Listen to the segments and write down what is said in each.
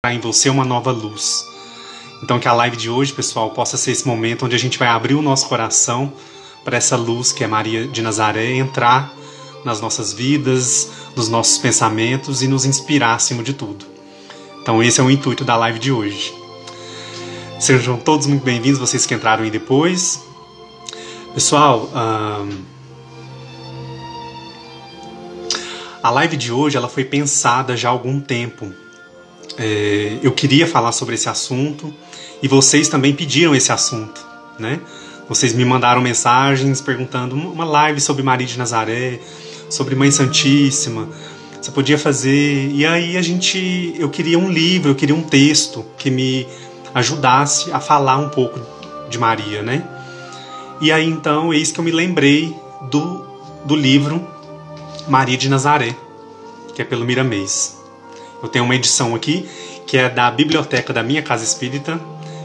em você uma nova luz. Então que a live de hoje, pessoal, possa ser esse momento onde a gente vai abrir o nosso coração para essa luz que é Maria de Nazaré entrar nas nossas vidas, nos nossos pensamentos e nos inspirar acima de tudo. Então esse é o intuito da live de hoje. Sejam todos muito bem-vindos, vocês que entraram aí depois. Pessoal, a live de hoje ela foi pensada já há algum tempo. Eu queria falar sobre esse assunto e vocês também pediram esse assunto, né? Vocês me mandaram mensagens perguntando uma live sobre Maria de Nazaré, sobre Mãe Santíssima, você podia fazer. E aí eu queria um livro, eu queria um texto que me ajudasse a falar um pouco de Maria, né? E aí então, eis que eu me lembrei do livro Maria de Nazaré, que é pelo Miramês. Eu tenho uma edição aqui, que é da biblioteca da minha casa espírita.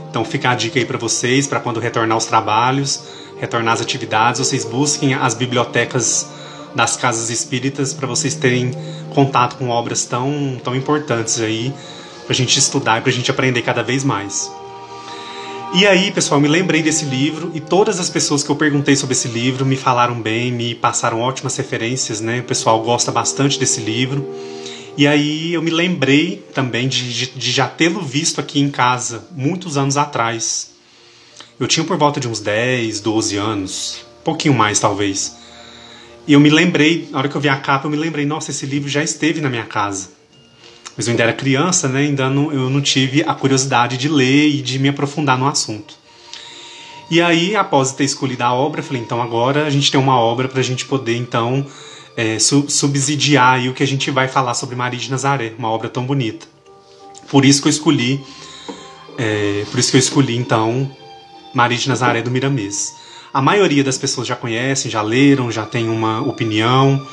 Então fica a dica aí para vocês, para quando retornar aos trabalhos, retornar às atividades, vocês busquem as bibliotecas das casas espíritas para vocês terem contato com obras tão importantes aí, para a gente estudar e para a gente aprender cada vez mais. E aí, pessoal, me lembrei desse livro e todas as pessoas que eu perguntei sobre esse livro me falaram bem, me passaram ótimas referências, né? O pessoal gosta bastante desse livro. E aí eu me lembrei também de já tê-lo visto aqui em casa, muitos anos atrás. Eu tinha por volta de uns 10, 12 anos, um pouquinho mais talvez. E eu me lembrei, na hora que eu vi a capa, eu me lembrei, nossa, esse livro já esteve na minha casa. Mas eu ainda era criança, né? Eu não tive a curiosidade de ler e de me aprofundar no assunto. E aí, após ter escolhido a obra, eu falei, então agora a gente tem uma obra para a gente poder, então, subsidiar aí o que a gente vai falar sobre Maria de Nazaré, uma obra tão bonita. Por isso que eu escolhi, então, Maria de Nazaré do Miramês. A maioria das pessoas já conhecem, já leram, já tem uma opinião.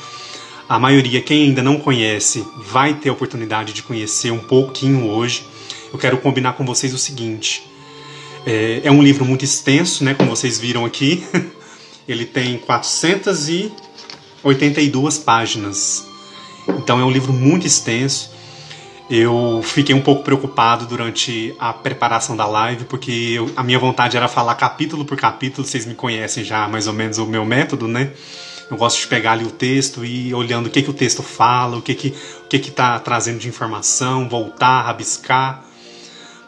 A maioria, quem ainda não conhece, vai ter a oportunidade de conhecer um pouquinho hoje. Eu quero combinar com vocês o seguinte. É um livro muito extenso, né, como vocês viram aqui. Ele tem 482 páginas. Então é um livro muito extenso. Eu fiquei um pouco preocupado durante a preparação da live, porque a minha vontade era falar capítulo por capítulo. Vocês me conhecem já mais ou menos o meu método, né? Eu gosto de pegar ali o texto e ir olhando o que o texto fala, o que tá trazendo de informação, voltar, rabiscar.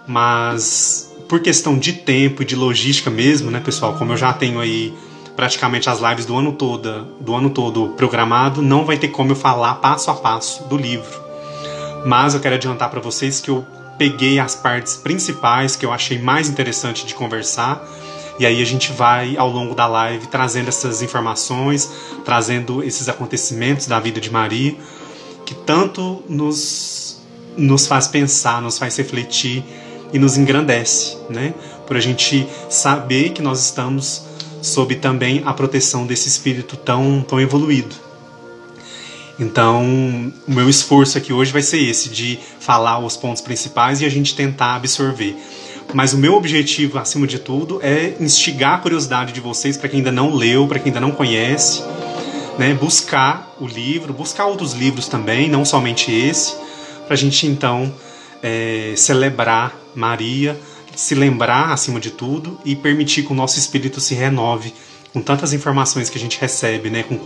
Mas por questão de tempo e de logística mesmo, né, pessoal? Como eu já tenho aí praticamente as lives do ano todo programado, não vai ter como eu falar passo a passo do livro. Mas eu quero adiantar para vocês que eu peguei as partes principais que eu achei mais interessante de conversar. E aí a gente vai, ao longo da live, trazendo essas informações, trazendo esses acontecimentos da vida de Maria, que tanto nos faz pensar, nos faz refletir e nos engrandece, né? Por a gente saber que nós estamos sob também a proteção desse espírito tão evoluído. Então, o meu esforço aqui hoje vai ser esse, de falar os pontos principais e a gente tentar absorver. Mas o meu objetivo, acima de tudo, é instigar a curiosidade de vocês, para quem ainda não leu, para quem ainda não conhece, né? Buscar o livro, buscar outros livros também, não somente esse, para a gente, então, celebrar Maria, se lembrar, acima de tudo, e permitir que o nosso espírito se renove com tantas informações que a gente recebe, né? Com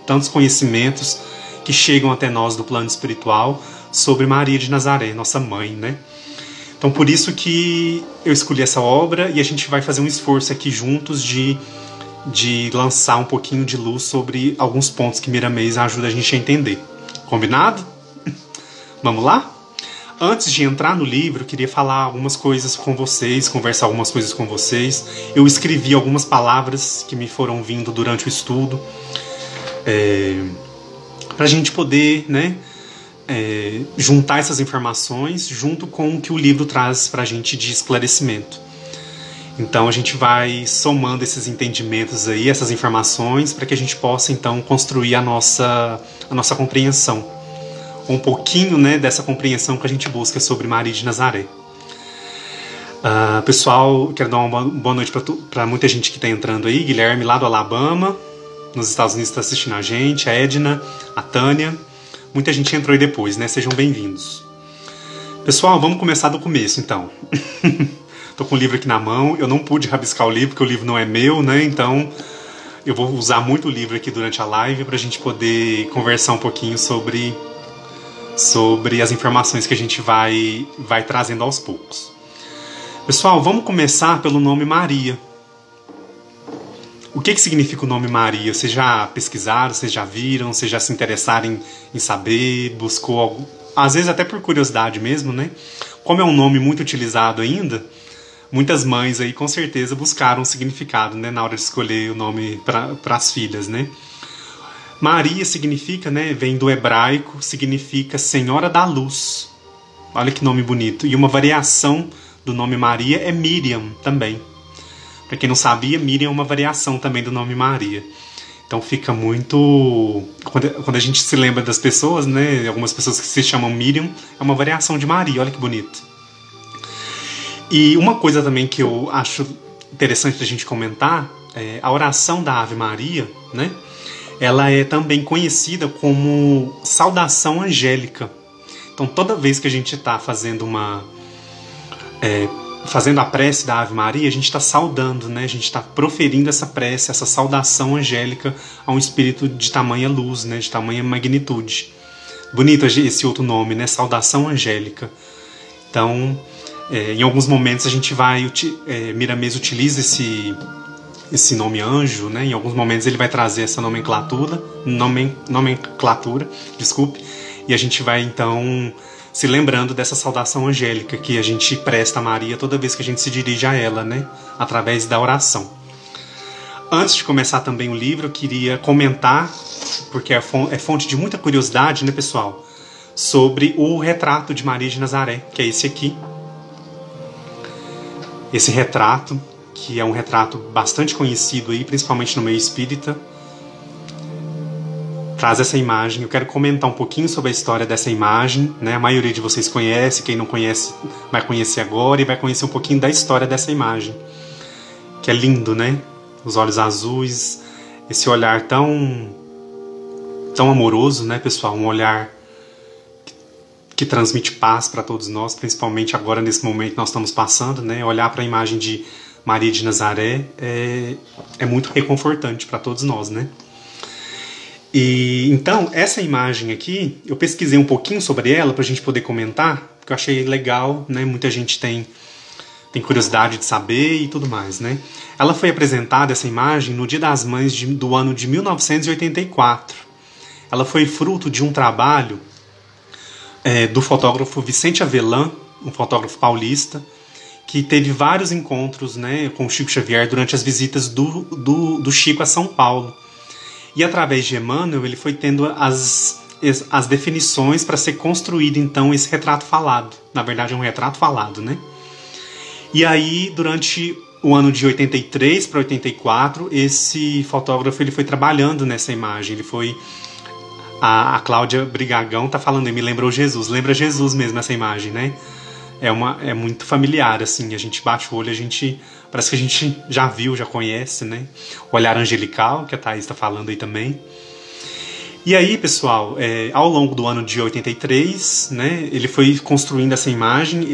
tantos conhecimentos que chegam até nós do plano espiritual sobre Maria de Nazaré, nossa mãe, né? Então, por isso que eu escolhi essa obra e a gente vai fazer um esforço aqui juntos de lançar um pouquinho de luz sobre alguns pontos que Miramês ajuda a gente a entender. Combinado? Vamos lá? Antes de entrar no livro, eu queria falar algumas coisas com vocês, conversar algumas coisas com vocês. Eu escrevi algumas palavras que me foram vindo durante o estudo, para a gente poder, né, juntar essas informações junto com o que o livro traz para a gente de esclarecimento. Então a gente vai somando esses entendimentos aí, essas informações, para que a gente possa então construir a nossa compreensão. Um pouquinho, né, dessa compreensão que a gente busca sobre Maria de Nazaré. Pessoal, quero dar uma boa noite para muita gente que está entrando aí. Guilherme lá do Alabama, nos Estados Unidos, está assistindo a gente. A Edna, a Tânia. Muita gente entrou aí depois, né? Sejam bem-vindos. Pessoal, vamos começar do começo, então. Tô com o livro aqui na mão, eu não pude rabiscar o livro, porque o livro não é meu, né? Então, eu vou usar muito o livro aqui durante a live pra gente poder conversar um pouquinho sobre as informações que a gente vai trazendo aos poucos. Pessoal, vamos começar pelo nome Maria. O que significa o nome Maria? Vocês já pesquisaram, vocês já viram, vocês já se interessaram em saber, buscou algo, às vezes até por curiosidade mesmo, né? Como é um nome muito utilizado ainda, muitas mães aí com certeza buscaram um significado, né, na hora de escolher o nome para as filhas, né? Maria significa, né, vem do hebraico, significa Senhora da Luz. Olha que nome bonito. E uma variação do nome Maria é Miriam também. Para quem não sabia, Miriam é uma variação também do nome Maria. Então fica muito... Quando a gente se lembra das pessoas, né, algumas pessoas que se chamam Miriam, é uma variação de Maria. Olha que bonito. E uma coisa também que eu acho interessante da gente comentar é a oração da Ave Maria, né? Ela é também conhecida como saudação angélica. Então, toda vez que a gente está fazendo fazendo a prece da Ave Maria, a gente está saudando, né? A gente está proferindo essa prece, essa saudação angélica a um espírito de tamanha luz, né? De tamanha magnitude. Bonito esse outro nome, né? Saudação angélica. Então, em alguns momentos a gente Miramês utiliza esse nome anjo, né? Em alguns momentos ele vai trazer essa nomenclatura, desculpe, e a gente vai então se lembrando dessa saudação angélica que a gente presta a Maria toda vez que a gente se dirige a ela, né? Através da oração. Antes de começar também o livro, eu queria comentar, porque é fonte de muita curiosidade, né, pessoal? Sobre o retrato de Maria de Nazaré, que é esse aqui. Esse retrato, que é um retrato bastante conhecido aí, principalmente no meio espírita, traz essa imagem. Eu quero comentar um pouquinho sobre a história dessa imagem, né? A maioria de vocês conhece, quem não conhece vai conhecer agora e vai conhecer um pouquinho da história dessa imagem, que é lindo, né? Os olhos azuis, esse olhar tão amoroso, né, pessoal? Um olhar que transmite paz para todos nós, principalmente agora nesse momento que nós estamos passando, né? Olhar para a imagem de Maria de Nazaré é muito reconfortante para todos nós, né? E então, essa imagem aqui, eu pesquisei um pouquinho sobre ela para a gente poder comentar, porque eu achei legal, né? Muita gente tem curiosidade de saber e tudo mais, né? Ela foi apresentada, essa imagem, no Dia das Mães do ano de 1984. Ela foi fruto de um trabalho do fotógrafo Vicente Avelã, um fotógrafo paulista, que teve vários encontros, né, com o Chico Xavier durante as visitas do Chico a São Paulo. E através de Emmanuel ele foi tendo as definições para ser construído então esse retrato falado. Na verdade é um retrato falado, né? E aí durante o ano de 83 para 84 esse fotógrafo ele foi trabalhando nessa imagem. Ele foi... A Cláudia Brigagão tá falando, me lembrou Jesus. Lembra Jesus mesmo essa imagem, né? É muito familiar, assim. A gente bate o olho, parece que a gente já viu, já conhece, né? O olhar angelical, que a Thaís está falando aí também. E aí, pessoal, ao longo do ano de 83, né? Ele foi construindo essa imagem,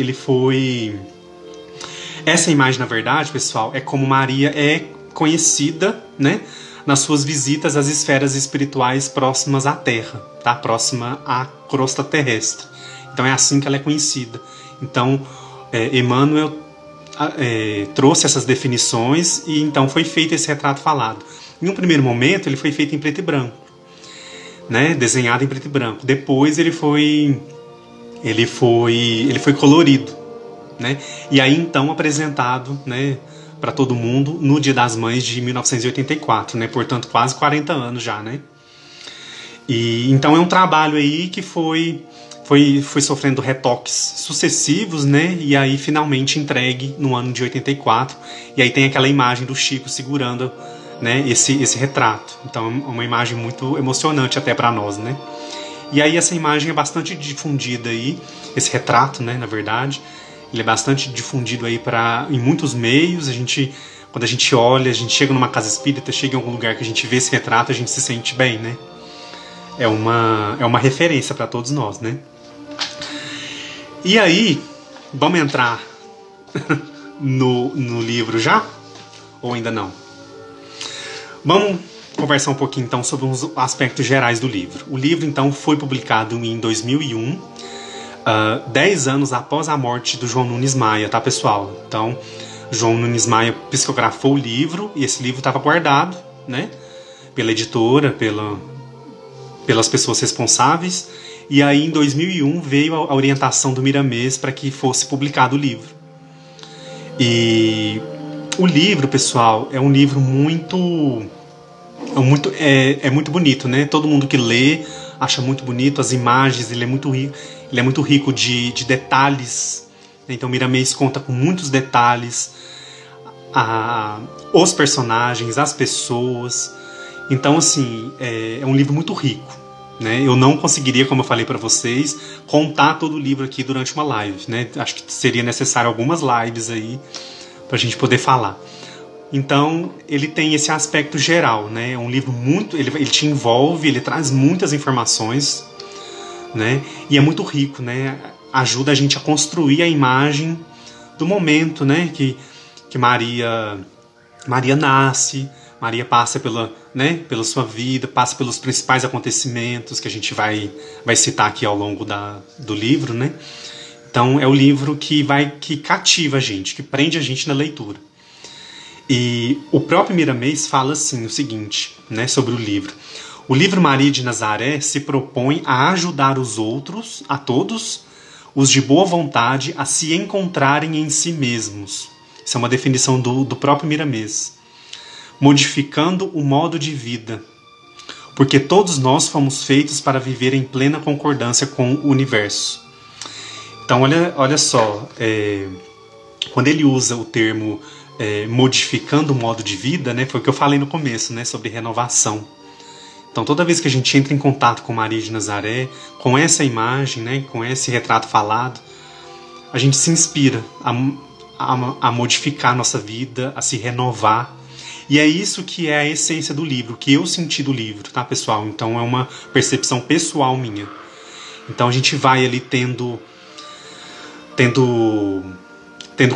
Essa imagem, na verdade, pessoal, é como Maria é conhecida, né? Nas suas visitas às esferas espirituais próximas à Terra, tá? Próxima à crosta terrestre. Então é assim que ela é conhecida. Então, Emmanuel trouxe essas definições e então foi feito esse retrato falado. Em um primeiro momento, ele foi feito em preto e branco, né? Desenhado em preto e branco. Depois ele foi colorido, né? E aí então apresentado, né, para todo mundo no Dia das Mães de 1984, né? Portanto, quase 40 anos já, né? E então é um trabalho aí que foi sofrendo retoques sucessivos, né? E aí finalmente entregue no ano de 84. E aí tem aquela imagem do Chico segurando, né, esse retrato. Então é uma imagem muito emocionante até para nós, né? E aí essa imagem é bastante difundida aí, esse retrato, né, na verdade. Ele é bastante difundido aí em muitos meios. Quando a gente olha, a gente chega numa casa espírita, chega em algum lugar que a gente vê esse retrato, a gente se sente bem, né? É uma referência para todos nós, né? E aí, vamos entrar no livro já? Ou ainda não? Vamos conversar um pouquinho então sobre os aspectos gerais do livro. O livro então foi publicado em 2001, 10 anos após a morte do João Nunes Maia, tá, pessoal? Então, João Nunes Maia psicografou o livro e esse livro estava guardado, né, pela editora, pelas pessoas responsáveis. E aí, em 2001, veio a orientação do Miramês para que fosse publicado o livro. E o livro, pessoal, é um livro muito bonito, né? Todo mundo que lê acha muito bonito, as imagens, ele é muito rico de detalhes. Então, Miramês conta com muitos detalhes, os personagens, as pessoas. Então, assim, é um livro muito rico, né? Eu não conseguiria, como eu falei para vocês, contar todo o livro aqui durante uma live, né? Acho que seria necessário algumas lives aí para a gente poder falar. Então, ele tem esse aspecto geral, né? É um livro muito... Ele te envolve, ele traz muitas informações, né? E é muito rico, né? Ajuda a gente a construir a imagem do momento, né? Que Maria nasce, Maria passa pela sua vida, passa pelos principais acontecimentos que a gente vai citar aqui ao longo do livro, né? Então, é o livro que cativa a gente, que prende a gente na leitura. E o próprio Miramês fala assim, o seguinte, né, sobre o livro. O livro Maria de Nazaré se propõe a ajudar os outros, a todos, os de boa vontade, a se encontrarem em si mesmos. Isso é uma definição do próprio Miramês. Modificando o modo de vida. Porque todos nós fomos feitos para viver em plena concordância com o universo. Então, olha só, quando ele usa o termo modificando o modo de vida, né, foi o que eu falei no começo, né, sobre renovação. Então, toda vez que a gente entra em contato com Maria de Nazaré, com essa imagem, né, com esse retrato falado, a gente se inspira a modificar a nossa vida, a se renovar. E é isso que é a essência do livro, que eu senti do livro, tá, pessoal? Então, é uma percepção pessoal minha. Então, a gente vai ali tendo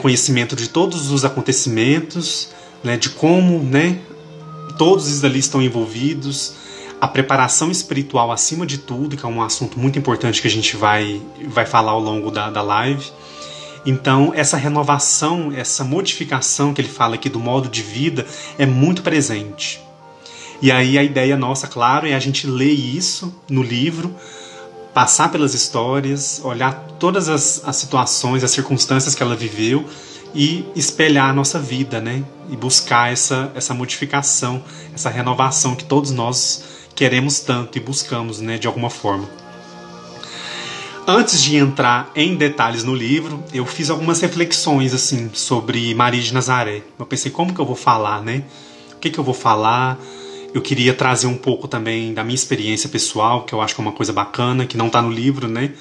conhecimento de todos os acontecimentos, né, de como, né, todos eles ali estão envolvidos, a preparação espiritual acima de tudo, que é um assunto muito importante que a gente vai falar ao longo da live. Então, essa renovação, essa modificação que ele fala aqui do modo de vida é muito presente. E aí a ideia nossa, claro, é a gente ler isso no livro, passar pelas histórias, olhar todas as situações, as circunstâncias que ela viveu e espelhar a nossa vida, né? E buscar essa modificação, essa renovação que todos nós queremos tanto e buscamos, né? De alguma forma. Antes de entrar em detalhes no livro, eu fiz algumas reflexões assim, sobre Maria de Nazaré. Eu pensei, como que eu vou falar, né? O que eu vou falar? Eu queria trazer um pouco também da minha experiência pessoal, que eu acho que é uma coisa bacana, que não está no livro, né?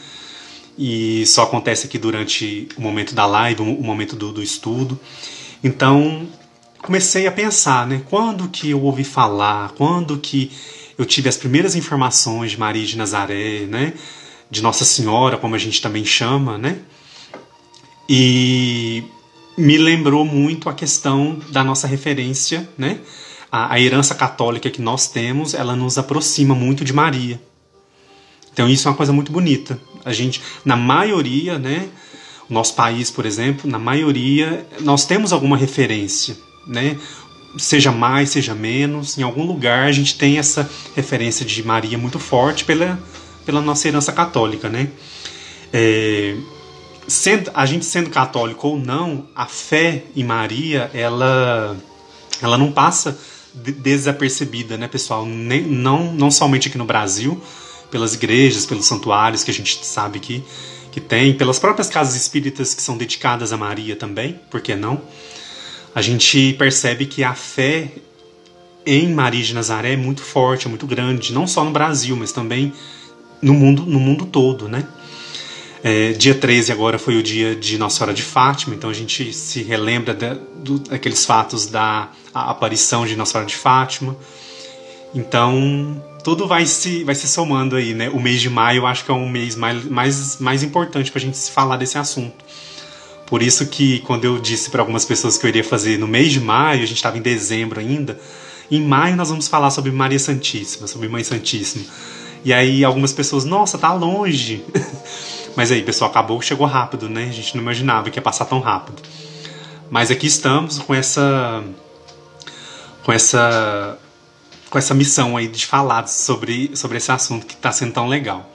E só acontece aqui durante o momento da live, o momento do estudo. Então, comecei a pensar, né? Quando que eu ouvi falar? Quando que eu tive as primeiras informações de Maria de Nazaré, né? De Nossa Senhora, como a gente também chama, né? E me lembrou muito a questão da nossa referência, né? A herança católica que nós temos, ela nos aproxima muito de Maria. Então isso é uma coisa muito bonita. A gente, na maioria, né, o nosso país, por exemplo, na maioria, nós temos alguma referência, né? Seja mais, seja menos, em algum lugar a gente tem essa referência de Maria muito forte pela nossa herança católica, né? A gente sendo católico ou não, a fé em Maria, ela não passa desapercebida, né, pessoal? Não somente aqui no Brasil, pelas igrejas, pelos santuários que a gente sabe que tem, pelas próprias casas espíritas que são dedicadas a Maria também, por que não? A gente percebe que a fé em Maria de Nazaré é muito forte, é muito grande, não só no Brasil, mas também no mundo todo, né? Dia 13 agora foi o dia de Nossa Senhora de Fátima, então a gente se relembra daqueles fatos da aparição de Nossa Senhora de Fátima. Então, tudo vai se somando aí, né? O mês de maio eu acho que é um mês mais importante pra gente se falar desse assunto. Por isso que quando eu disse para algumas pessoas que eu iria fazer no mês de maio, a gente estava em dezembro ainda, em maio nós vamos falar sobre Maria Santíssima, sobre Mãe Santíssima. E aí algumas pessoas, nossa, tá longe. Mas aí, pessoal, acabou, chegou rápido, né? A gente não imaginava que ia passar tão rápido. Mas aqui estamos com essa missão aí de falar sobre esse assunto que está sendo tão legal.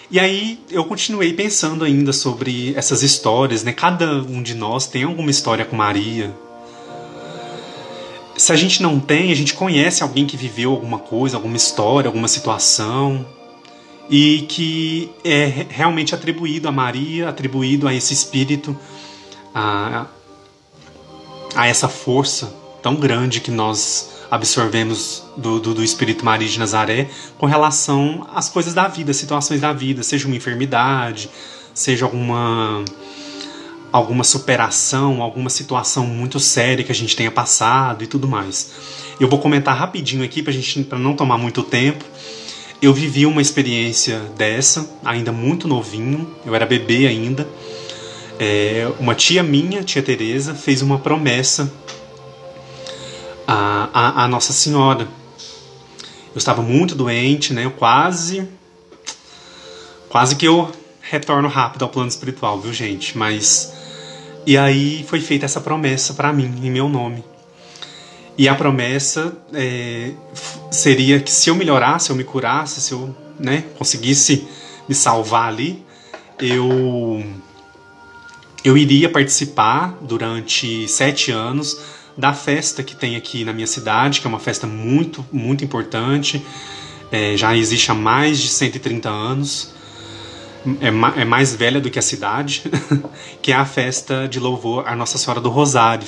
E aí eu continuei pensando ainda sobre essas histórias, né? Cada um de nós tem alguma história com Maria. Se a gente não tem, a gente conhece alguém que viveu alguma coisa, alguma história, alguma situação, e que é realmente atribuído a Maria, atribuído a esse espírito, a essa força tão grande que nós absorvemos do Espírito Maria de Nazaré com relação às coisas da vida, situações da vida, seja uma enfermidade, seja alguma superação, alguma situação muito séria que a gente tenha passado e tudo mais. Eu vou comentar rapidinho aqui para não tomar muito tempo. Eu vivi uma experiência dessa, ainda muito novinho, eu era bebê ainda. Uma tia minha, tia Teresa, fez uma promessa a Nossa Senhora. Eu estava muito doente, né? Quase que eu retorno rápido ao plano espiritual, viu, gente? E aí foi feita essa promessa para mim, em meu nome. E a promessa seria que se eu melhorasse, se eu me curasse, se eu, né, conseguisse me salvar ali, eu iria participar durante 7 anos da festa que tem aqui na minha cidade, que é uma festa muito, muito importante. Já existe há mais de 130 anos. É mais velha do que a cidade, que é a festa de louvor à Nossa Senhora do Rosário.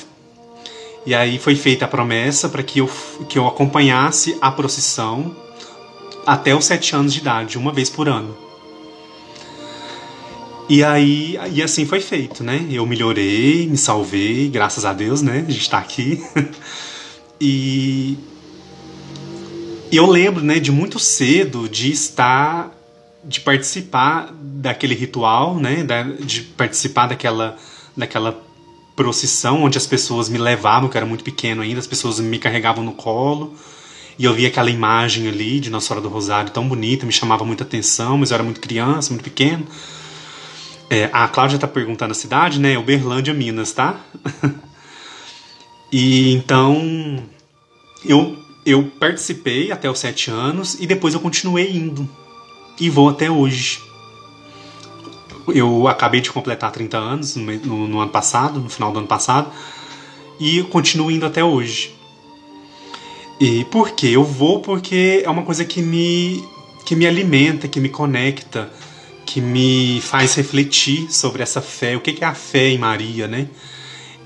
E aí foi feita a promessa para que eu acompanhasse a procissão até os 7 anos de idade, uma vez por ano. E assim foi feito, né? Eu melhorei, me salvei, graças a Deus, né? A gente tá aqui. E eu lembro, né, de muito cedo de participar daquele ritual, né? De participar daquela procissão onde as pessoas me levavam, que eu era muito pequeno ainda, as pessoas me carregavam no colo. E eu via aquela imagem ali de Nossa Senhora do Rosário tão bonita, me chamava muita atenção, mas eu era muito criança, muito pequeno. A Cláudia tá perguntando a cidade, né? Uberlândia, Minas, tá? E então eu participei até os 7 anos e depois eu continuei indo. E vou até hoje. Eu acabei de completar 30 anos no ano passado, no final do ano passado, e eu continuo indo até hoje. E por quê? Eu vou porque é uma coisa que me alimenta, que me conecta, que me faz refletir sobre essa fé, o que é a fé em Maria, né?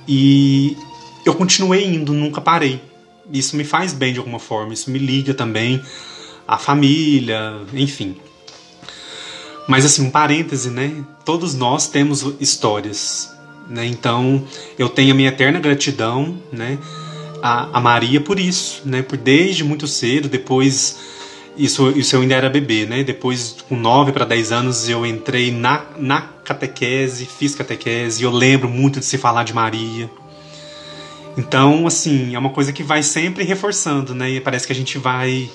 E eu continuei indo, nunca parei. Isso me faz bem de alguma forma, isso me liga também à família, enfim. Mas assim, um parêntese, né? Todos nós temos histórias, né? Então eu tenho a minha eterna gratidão, né, a Maria por isso, né? Por desde muito cedo, depois... Isso eu ainda era bebê, né? Depois, com 9 para 10 anos, eu entrei na catequese, fiz catequese, e eu lembro muito de se falar de Maria. Então, assim, é uma coisa que vai sempre reforçando, né? E parece que a gente vai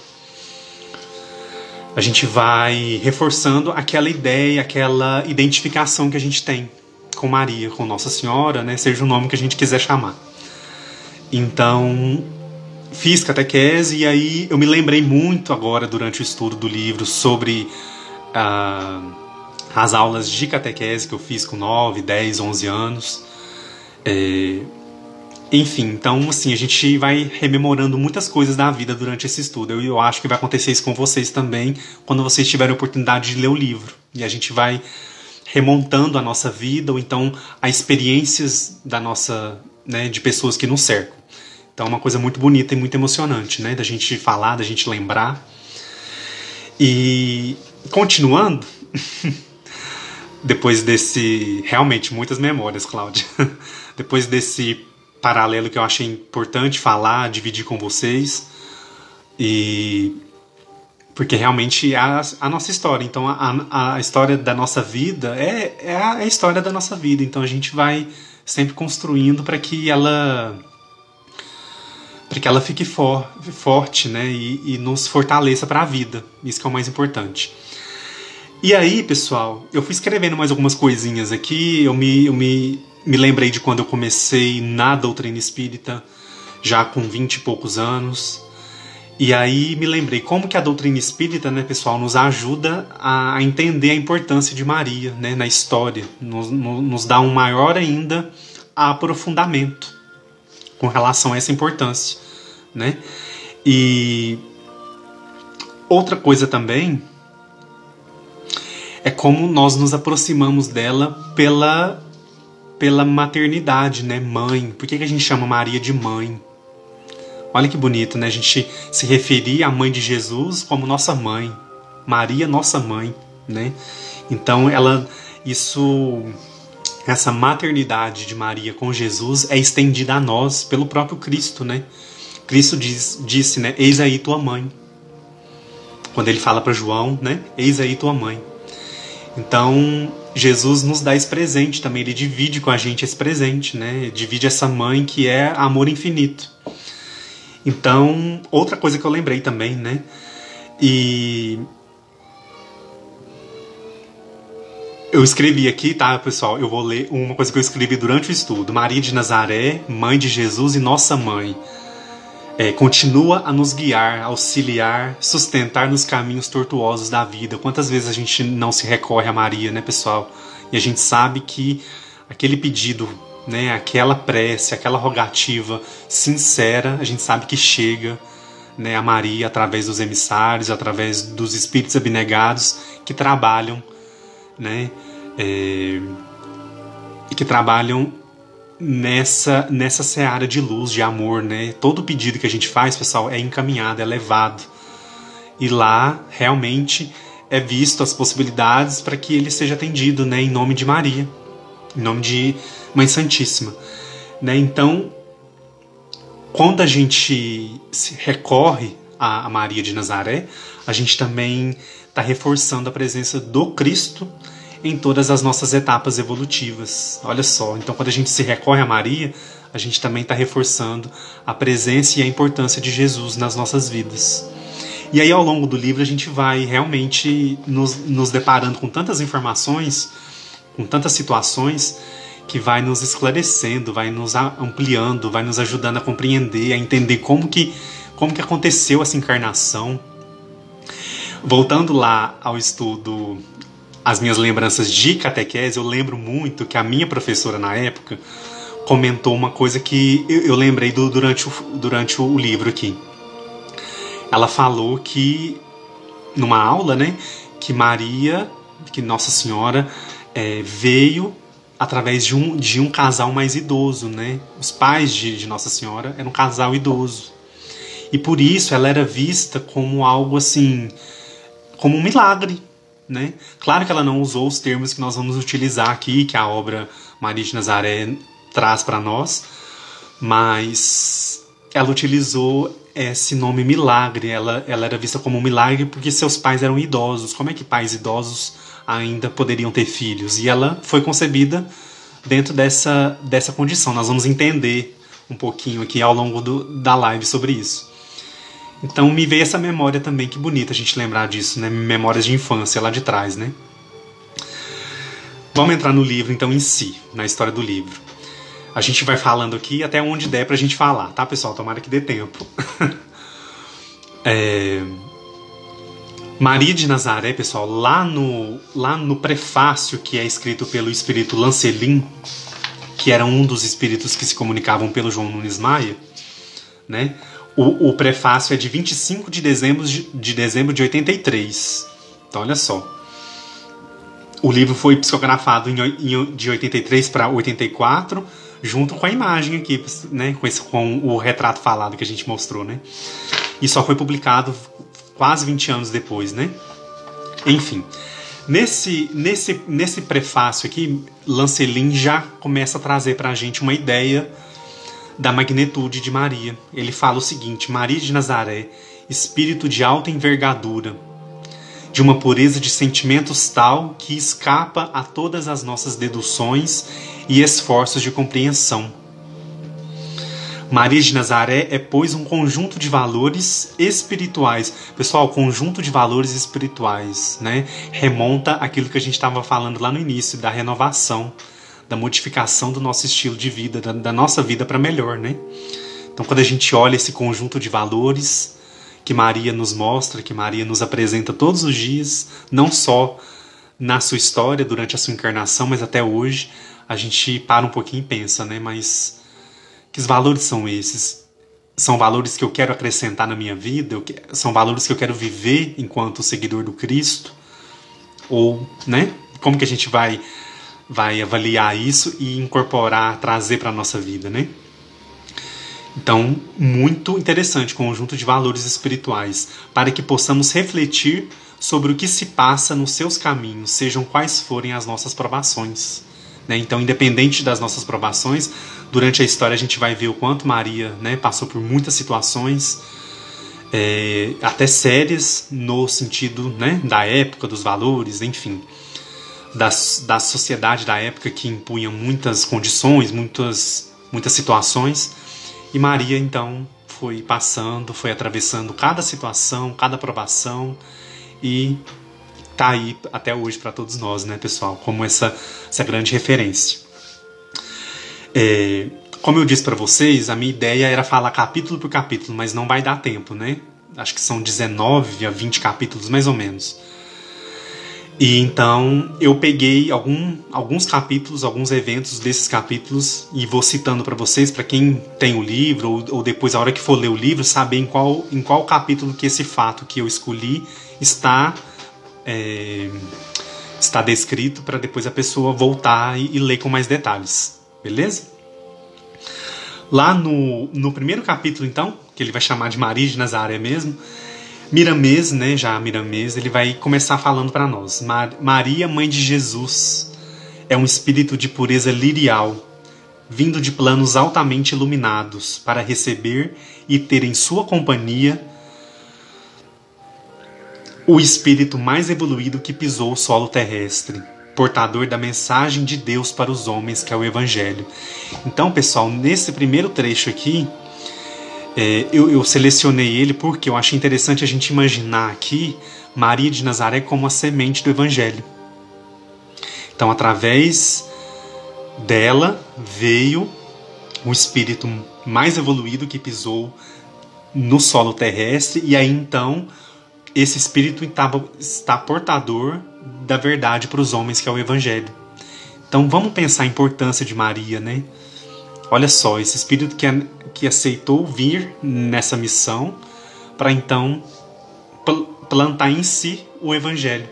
reforçando aquela ideia, aquela identificação que a gente tem com Maria, com Nossa Senhora, né? Seja o nome que a gente quiser chamar. Então... fiz catequese e aí eu me lembrei muito agora durante o estudo do livro sobre as aulas de catequese que eu fiz com 9, 10, 11 anos. Enfim, então assim, a gente vai rememorando muitas coisas da vida durante esse estudo. Eu acho que vai acontecer isso com vocês também quando vocês tiverem a oportunidade de ler o livro. E a gente vai remontando a nossa vida ou então as experiências da nossa, né, de pessoas que nos cercam. Então é uma coisa muito bonita e muito emocionante, né? Da gente falar, da gente lembrar. E continuando, depois desse... Realmente, muitas memórias, Cláudia. Depois desse paralelo que eu achei importante falar, dividir com vocês. E Porque realmente é a nossa história. Então a história da nossa vida é a história da nossa vida. Então a gente vai sempre construindo para que ela fique forte, né? E nos fortaleça para a vida. Isso que é o mais importante. E aí, pessoal, eu fui escrevendo mais algumas coisinhas aqui. Eu me lembrei de quando eu comecei na doutrina espírita, já com 20 e poucos anos. E aí me lembrei como que a doutrina espírita, né, pessoal, nos ajuda a entender a importância de Maria, né, na história. Nos dá um maior ainda aprofundamento com relação a essa importância, né? E outra coisa também é como nós nos aproximamos dela pela maternidade, né, mãe. Por que a gente chama Maria de mãe? Olha que bonito, né? A gente se referir à mãe de Jesus como nossa mãe. Maria, nossa mãe, né? Então, essa maternidade de Maria com Jesus é estendida a nós pelo próprio Cristo, né? Cristo disse, né? Eis aí tua mãe. Quando ele fala para João, né? Eis aí tua mãe. Então, Jesus nos dá esse presente também. Ele divide com a gente esse presente, né? Divide essa mãe que é amor infinito. Então, outra coisa que eu lembrei também, né? E eu escrevi aqui, tá, pessoal? Eu vou ler uma coisa que eu escrevi durante o estudo. Maria de Nazaré, mãe de Jesus e nossa mãe. Continua a nos guiar, auxiliar, sustentar nos caminhos tortuosos da vida. Quantas vezes a gente não se recorre a Maria, né, pessoal? E a gente sabe que aquele pedido, né, aquela prece, aquela rogativa sincera, a gente sabe que chega, né, a Maria através dos emissários, através dos espíritos abnegados que trabalham, né, e que trabalham nessa seara de luz, de amor, né? Todo pedido que a gente faz, pessoal, é encaminhado, é levado. E lá, realmente, é visto as possibilidades para que ele seja atendido, né? Em nome de Maria, em nome de Mãe Santíssima, né? Então, quando a gente se recorre a Maria de Nazaré, a gente também está reforçando a presença do Cristo em todas as nossas etapas evolutivas. Olha só, então quando a gente se recorre a Maria, a gente também está reforçando a presença e a importância de Jesus nas nossas vidas. E aí ao longo do livro a gente vai realmente nos deparando com tantas informações, com tantas situações, que vai nos esclarecendo, vai nos ampliando, vai nos ajudando a compreender, a entender como que aconteceu essa encarnação. Voltando lá ao estudo, as minhas lembranças de catequese, eu lembro muito que a minha professora na época comentou uma coisa que eu lembrei durante o livro aqui. Ela falou que, numa aula, né, que Maria, que Nossa Senhora veio através de um casal mais idoso, né? Os pais de Nossa Senhora eram um casal idoso. E por isso ela era vista como algo assim, como um milagre, né? Claro que ela não usou os termos que nós vamos utilizar aqui, que a obra Maria de Nazaré traz para nós, mas ela utilizou esse nome milagre. Ela era vista como um milagre porque seus pais eram idosos. Como é que pais idosos ainda poderiam ter filhos? E ela foi concebida dentro dessa condição. Nós vamos entender um pouquinho aqui ao longo da live sobre isso. Então me veio essa memória também, que bonita a gente lembrar disso, né? Memórias de infância lá de trás, né? Vamos entrar no livro então em si, na história do livro. A gente vai falando aqui até onde der pra gente falar, tá, pessoal? Tomara que dê tempo. Maria de Nazaré, pessoal, lá no prefácio que é escrito pelo espírito Lancelin, que era um dos espíritos que se comunicavam pelo João Nunes Maia, né? O prefácio é de 25 de dezembro de 83. Então, olha só. O livro foi psicografado de 83 para 84, junto com a imagem aqui, né? Com o retrato falado que a gente mostrou, né? E só foi publicado quase 20 anos depois, né? Enfim, nesse prefácio aqui, Lancelin já começa a trazer para a gente uma ideia da magnitude de Maria. Ele fala o seguinte: Maria de Nazaré, espírito de alta envergadura, de uma pureza de sentimentos tal que escapa a todas as nossas deduções e esforços de compreensão. Maria de Nazaré é, pois, um conjunto de valores espirituais. Pessoal, conjunto de valores espirituais, né? Remonta àquilo que a gente estava falando lá no início, da renovação, da modificação do nosso estilo de vida, da nossa vida para melhor, né? Então, quando a gente olha esse conjunto de valores que Maria nos mostra, que Maria nos apresenta todos os dias, não só na sua história, durante a sua encarnação, mas até hoje, a gente para um pouquinho e pensa, né? Mas que valores são esses? São valores que eu quero acrescentar na minha vida? São valores que eu quero viver enquanto seguidor do Cristo? Ou, né? Como que a gente vai avaliar isso e incorporar, trazer para a nossa vida, né? Então, muito interessante, conjunto de valores espirituais, para que possamos refletir sobre o que se passa nos seus caminhos, sejam quais forem as nossas provações. Então, independente das nossas provações, durante a história a gente vai ver o quanto Maria, né, passou por muitas situações, até sérias, no sentido, né, da época, dos valores, enfim, da sociedade da época que impunha muitas condições, muitas situações. E Maria, então, foi passando, foi atravessando cada situação, cada provação e tá aí até hoje para todos nós, né, pessoal, como essa grande referência. Como eu disse para vocês, a minha ideia era falar capítulo por capítulo, mas não vai dar tempo, né? Acho que são 19 a 20 capítulos, mais ou menos. E então eu peguei alguns capítulos, alguns eventos desses capítulos e vou citando para vocês, para quem tem o livro ou depois a hora que for ler o livro, saber em qual capítulo que esse fato que eu escolhi está descrito, para depois a pessoa voltar e ler com mais detalhes, beleza? Lá no primeiro capítulo, então, que ele vai chamar de Maria de Nazaré mesmo, Miramês, né, já Miramês, ele vai começar falando para nós. Maria, mãe de Jesus, é um espírito de pureza lirial, vindo de planos altamente iluminados, para receber e ter em sua companhia o espírito mais evoluído que pisou o solo terrestre, portador da mensagem de Deus para os homens, que é o Evangelho. Então, pessoal, nesse primeiro trecho aqui, eu selecionei ele porque eu achei interessante a gente imaginar aqui Maria de Nazaré como a semente do Evangelho. Então, através dela veio o espírito mais evoluído que pisou no solo terrestre, e aí então esse espírito está portador da verdade para os homens, que é o Evangelho. Então vamos pensar a importância de Maria, né? Olha só, esse espírito que aceitou vir nessa missão para então plantar em si o Evangelho,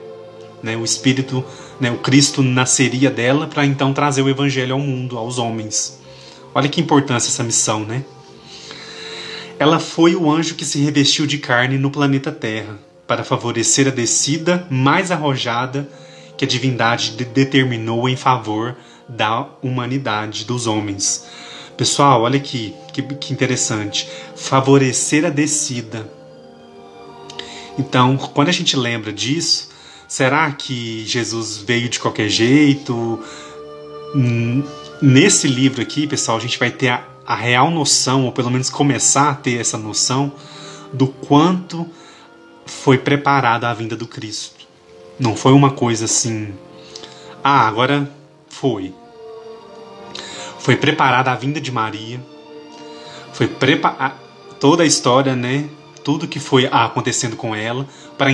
né? O espírito, né? O Cristo nasceria dela para então trazer o Evangelho ao mundo, aos homens. Olha que importância essa missão, né? Ela foi o anjo que se revestiu de carne no planeta Terra, para favorecer a descida mais arrojada que a divindade determinou em favor da humanidade, dos homens. Pessoal, olha aqui, que interessante. Favorecer a descida. Então, quando a gente lembra disso, será que Jesus veio de qualquer jeito? Nesse livro aqui, pessoal, a gente vai ter a real noção, ou pelo menos começar a ter essa noção, do quanto foi preparada a vinda do Cristo. Não foi uma coisa assim, agora foi. Foi preparada a vinda de Maria, foi toda a história, né? Tudo que foi acontecendo com ela, para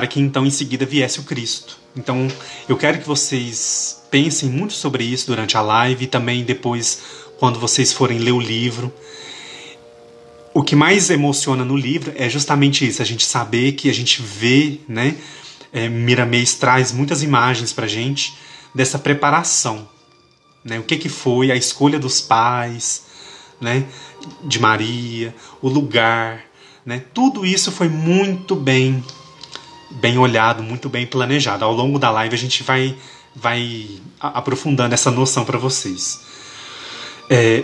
que então em seguida viesse o Cristo. Então eu quero que vocês pensem muito sobre isso durante a live e também depois quando vocês forem ler o livro. O que mais emociona no livro é justamente isso, a gente saber que a gente vê, né? Miramês traz muitas imagens pra gente dessa preparação, né? O que foi a escolha dos pais, né? De Maria, o lugar, né? Tudo isso foi muito bem olhado, muito bem planejado. Ao longo da live a gente vai aprofundando essa noção para vocês.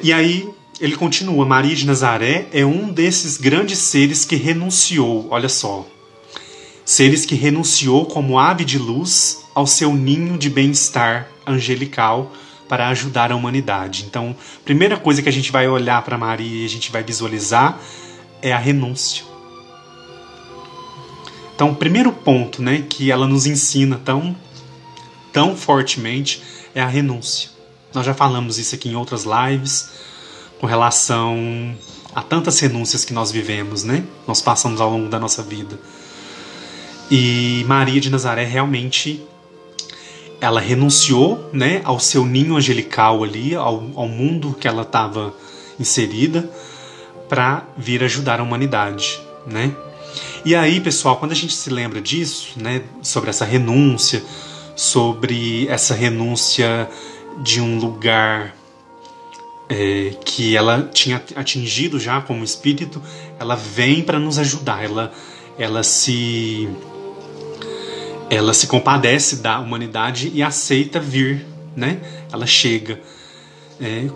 E aí ele continua: Maria de Nazaré é um desses grandes seres que renunciou, olha só, seres que renunciou como ave de luz ao seu ninho de bem-estar angelical para ajudar a humanidade. Então, a primeira coisa que a gente vai olhar para Maria e a gente vai visualizar é a renúncia. Então, o primeiro ponto, né, que ela nos ensina tão fortemente é a renúncia. Nós já falamos isso aqui em outras lives, com relação a tantas renúncias que nós vivemos, né? Nós passamos ao longo da nossa vida. E Maria de Nazaré realmente, ela renunciou, né, ao seu ninho angelical ali, ao mundo que ela estava inserida, para vir ajudar a humanidade, né? E aí, pessoal, quando a gente se lembra disso, né, sobre essa renúncia, sobre essa renúncia de um lugar que ela tinha atingido já como espírito, ela vem para nos ajudar, ela se compadece da humanidade e aceita vir, né? Ela chega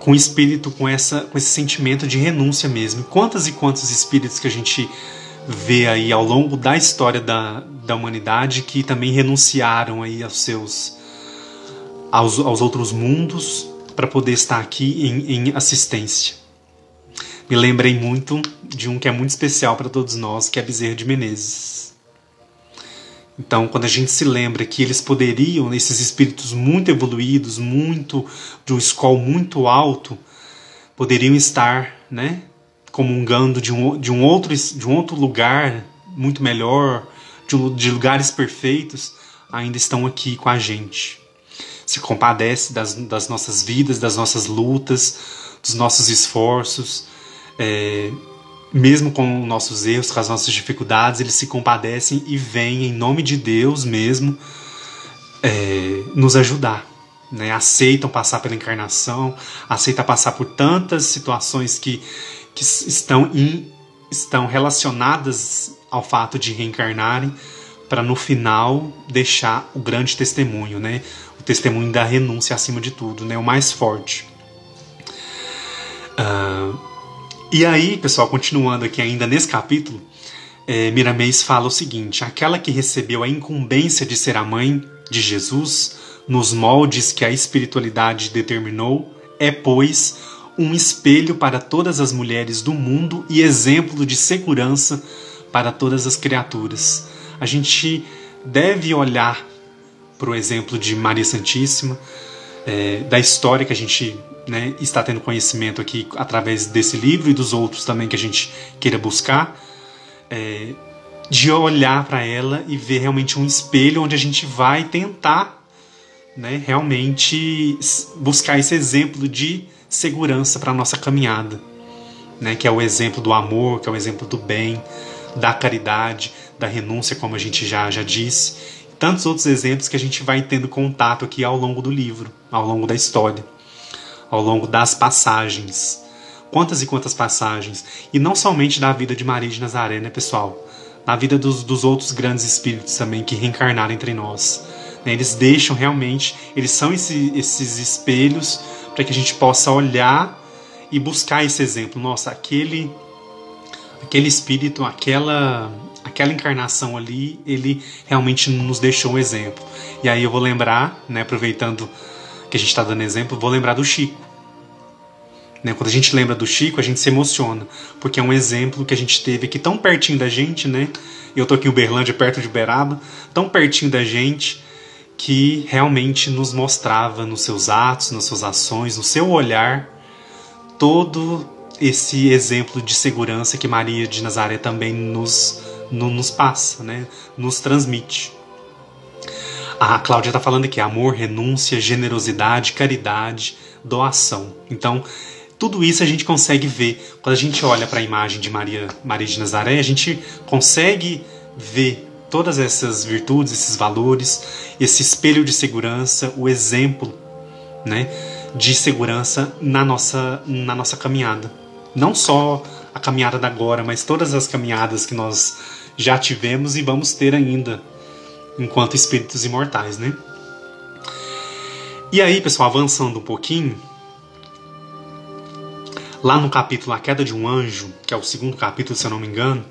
com o espírito, com esse sentimento de renúncia mesmo. Quantos e quantos espíritos que a gente vê aí ao longo da história da humanidade que também renunciaram aí aos outros mundos para poder estar aqui em assistência. Me lembrei muito de um que é muito especial para todos nós, que é Bezerra de Menezes. Então, quando a gente se lembra que eles poderiam, esses espíritos muito evoluídos, de um escol muito alto, poderiam estar, né, comungando de um outro lugar muito melhor, de lugares perfeitos, ainda estão aqui com a gente. Se compadece das nossas vidas, das nossas lutas, dos nossos esforços, mesmo com nossos erros, com as nossas dificuldades, eles se compadecem e vêm em nome de Deus mesmo nos ajudar, né? Aceitam passar pela encarnação, aceitam passar por tantas situações que estão relacionadas ao fato de reencarnarem, para no final deixar o grande testemunho, né? O testemunho da renúncia acima de tudo, né? O mais forte. E aí, pessoal, continuando aqui ainda nesse capítulo, Miramês fala o seguinte: aquela que recebeu a incumbência de ser a mãe de Jesus, nos moldes que a espiritualidade determinou, é, pois, um espelho para todas as mulheres do mundo e exemplo de segurança para todas as criaturas. A gente deve olhar para o exemplo de Maria Santíssima, da história que a gente, né, está tendo conhecimento aqui através desse livro e dos outros também que a gente queira buscar, de olhar para ela e ver realmente um espelho onde a gente vai tentar, né, realmente buscar esse exemplo de segurança para a nossa caminhada, né, que é o exemplo do amor, que é o exemplo do bem, da caridade, da renúncia, como a gente já disse, e tantos outros exemplos que a gente vai tendo contato aqui ao longo do livro, ao longo da história, ao longo das passagens. Quantas e quantas passagens, e não somente da vida de Maria de Nazaré, né, pessoal? Na vida dos outros grandes espíritos também que reencarnaram entre nós. Eles deixam realmente, eles são esses espelhos para que a gente possa olhar e buscar esse exemplo. Nossa, aquele espírito, aquela encarnação ali, ele realmente nos deixou um exemplo. E aí eu vou lembrar, né, aproveitando que a gente está dando exemplo, vou lembrar do Chico. Né, quando a gente lembra do Chico, a gente se emociona, porque é um exemplo que a gente teve aqui tão pertinho da gente, né? Eu tô aqui em Uberlândia, perto de Uberaba, tão pertinho da gente, que realmente nos mostrava nos seus atos, nas suas ações, no seu olhar, todo esse exemplo de segurança que Maria de Nazaré também nos passa, né? Nos transmite. A Cláudia está falando aqui: amor, renúncia, generosidade, caridade, doação. Então, tudo isso a gente consegue ver. Quando a gente olha para a imagem de Maria de Nazaré, a gente consegue ver todas essas virtudes, esses valores, esse espelho de segurança, o exemplo, né, de segurança na nossa caminhada. Não só a caminhada da agora, mas todas as caminhadas que nós já tivemos e vamos ter ainda, enquanto espíritos imortais, né? E aí, pessoal, avançando um pouquinho, lá no capítulo A Queda de um Anjo, que é o segundo capítulo, se eu não me engano,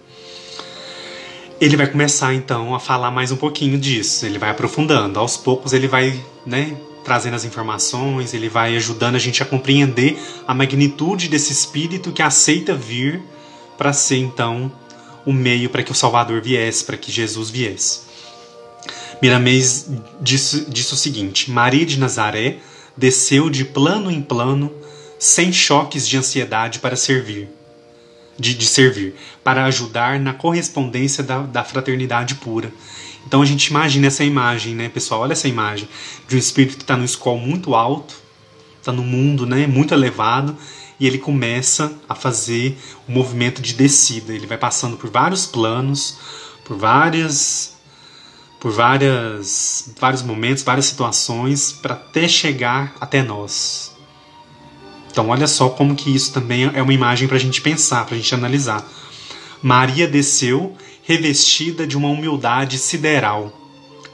ele vai começar então a falar mais um pouquinho disso. Ele vai aprofundando. Aos poucos ele vai, né, trazendo as informações, ele vai ajudando a gente a compreender a magnitude desse espírito que aceita vir para ser então o meio para que o Salvador viesse, para que Jesus viesse. Miramês disse o seguinte: Maria de Nazaré desceu de plano em plano, sem choques de ansiedade para servir, de servir, para ajudar na correspondência da fraternidade pura. Então a gente imagina essa imagem, né, pessoal? Olha essa imagem de um espírito que está no escol muito alto, está no mundo, né, muito elevado, e ele começa a fazer o movimento de descida. Ele vai passando por vários planos, por vários momentos, várias situações, para até chegar até nós. Então olha só como que isso também é uma imagem para a gente pensar, para a gente analisar. Maria desceu revestida de uma humildade sideral,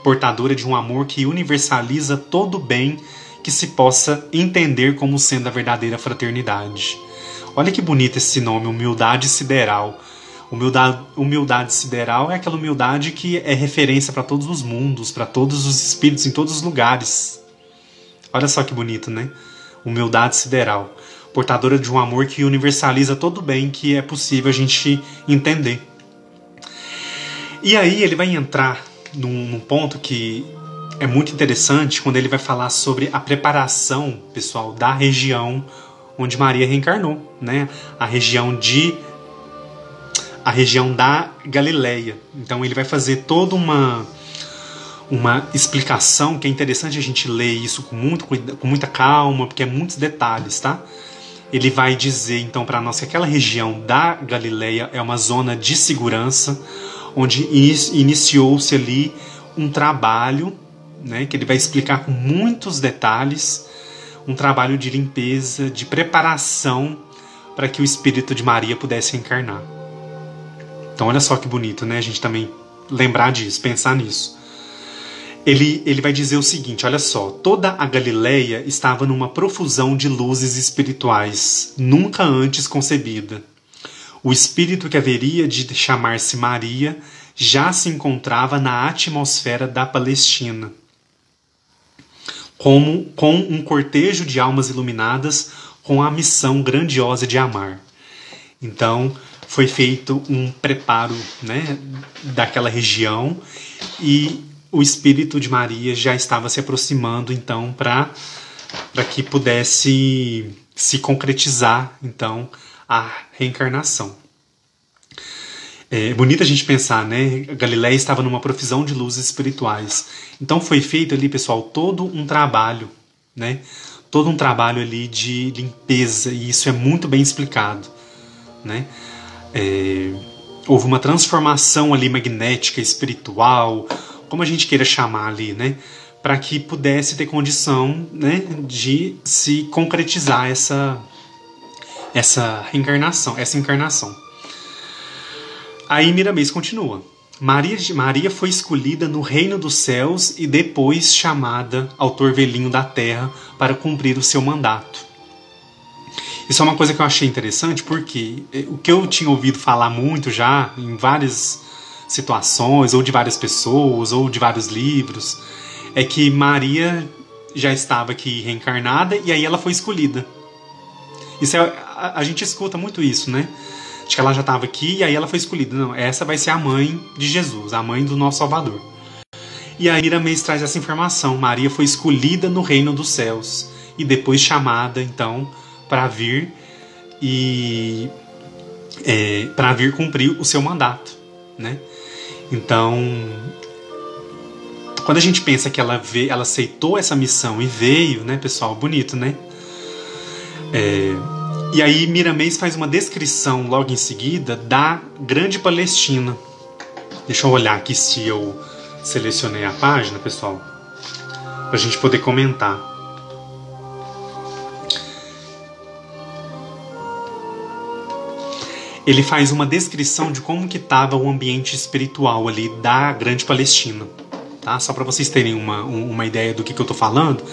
portadora de um amor que universaliza todo o bem que se possa entender como sendo a verdadeira fraternidade. Olha que bonito esse nome, humildade sideral. Humildade sideral é aquela humildade que é referência para todos os mundos, para todos os espíritos, em todos os lugares. Olha só que bonito, né? Humildade sideral, portadora de um amor que universaliza todo o bem que é possível a gente entender. E aí ele vai entrar num ponto que é muito interessante, quando ele vai falar sobre a preparação, pessoal, da região onde Maria reencarnou, né? A região da Galileia. Então ele vai fazer toda uma explicação que é interessante a gente ler isso com muita calma, porque é muitos detalhes, tá? Ele vai dizer então para nós que aquela região da Galileia é uma zona de segurança, onde iniciou-se ali um trabalho, né, que ele vai explicar com muitos detalhes, um trabalho de limpeza, de preparação para que o Espírito de Maria pudesse encarnar. Então olha só que bonito, né? A gente também lembrar disso, pensar nisso. Ele vai dizer o seguinte, olha só: toda a Galileia estava numa profusão de luzes espirituais, nunca antes concebida. O espírito que haveria de chamar-se Maria já se encontrava na atmosfera da Palestina, com um cortejo de almas iluminadas com a missão grandiosa de amar. Então foi feito um preparo, né, daquela região, e o Espírito de Maria já estava se aproximando então para que pudesse se concretizar então a reencarnação. É bonito a gente pensar, né? A Galileia estava numa profusão de luzes espirituais. Então foi feito ali, pessoal, todo um trabalho, né? Todo um trabalho ali de limpeza, e isso é muito bem explicado, né? Houve uma transformação ali magnética, espiritual, como a gente queira chamar ali, né? Para que pudesse ter condição, né, de se concretizar essa encarnação. Aí Miramês continua. Maria foi escolhida no reino dos céus e depois chamada ao torvelinho da terra para cumprir o seu mandato. Isso é uma coisa que eu achei interessante, porque o que eu tinha ouvido falar muito já em várias situações, ou de várias pessoas, ou de vários livros, é que Maria já estava aqui reencarnada e aí ela foi escolhida. Isso a gente escuta muito isso, né? De que ela já estava aqui e aí ela foi escolhida. Não, essa vai ser a mãe de Jesus, a mãe do nosso Salvador. E aí Miramês traz essa informação. Maria foi escolhida no reino dos céus e depois chamada, então, para vir cumprir o seu mandato, né? Então, quando a gente pensa que ela aceitou essa missão e veio, né, pessoal? Bonito, né? E aí Miramês faz uma descrição logo em seguida da Grande Palestina. Deixa eu olhar aqui se eu selecionei a página, pessoal, para a gente poder comentar. Ele faz uma descrição de como que estava o ambiente espiritual ali da Grande Palestina, tá? Só para vocês terem uma ideia do que eu estou falando.